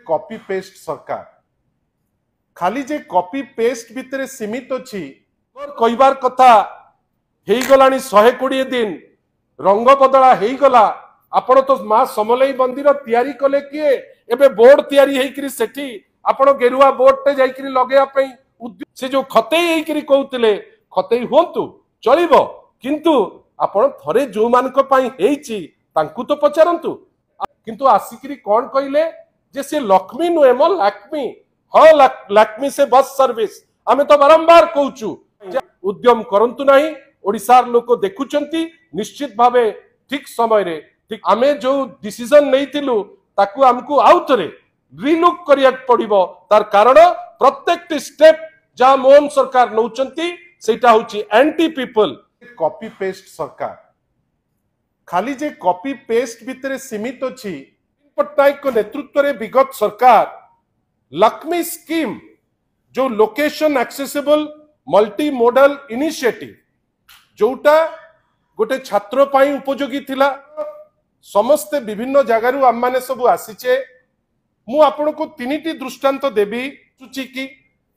copy paste सरकार खाली जे copy paste भितर सीमित अच्छी कहबार कथा हो गलानी 120 दिन रंग बदला हो गला आपण तो मां समलई मंदिर तैयारी कले किए एबे बोर्ड तैयारी हेकरी सेठी आपण गेरुआ बोर्ड टे जाइकरी लगेया पई से जो खतेई हेकरी कहउतले खतेई होंतु चलिबो किंतु आपण थरे जो मानक पई हेची तांकु तो पचारंतु किंतु आसिकरी कोन कइले जे से लक्ष्मी नुहे मो लक्ष्मी हाँ लक्ष्मी से बस सर्विस आमे तो बारंबार कहूचु उद्यम करंतु नहीं ओडिसार लोक देखुचंती निश्चित भावे ठीक समय रे ठीक आमे जो डिसीजन नैथिलु ताकू हमकु आउतरे रिलुक करिया पड़िबो तार कारण प्रत्येक स्टेप जा मोहन सरकार नौचंती सेटा होची एंटी पीपल कॉपी पेस्ट सरकार खाली जे कॉपी पेस्ट भितर सीमित अच्छी पट्टनायक नेतृत्व रे विगत सरकार लक्ष्मी स्कीम जो location accessible multi modal initiative जोटा गोटे छात्र पाई उपयोगी थिला समस्ते विभिन्न जगार आम मैंने सब आसीचे मु आपण को तीनिटी दृष्टांत देवी सूची की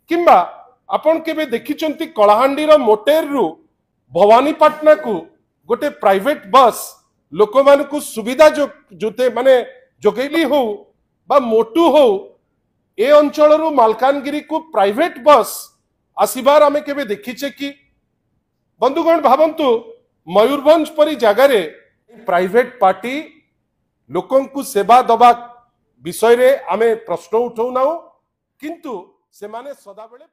किंबा आपण केबे देखिचंती कलाहांडी रो मोटेर रु भवानीपाटना को गोटे प्राइवेट बस लोक मान को सुविधा जो जोते माने जोगेली हो बा मोटू हो ए अंचल रु मालकानगिरी को प्राइवेट बस आसीबार आमे केबे देखिचे कि बंधुगण भावंतु मयूरभंज परी जगार प्राइवेट पार्टी लोकन को सेवा दबा विषय रे आमे प्रश्न उठाऊ ना किंतु से माने सदा बेले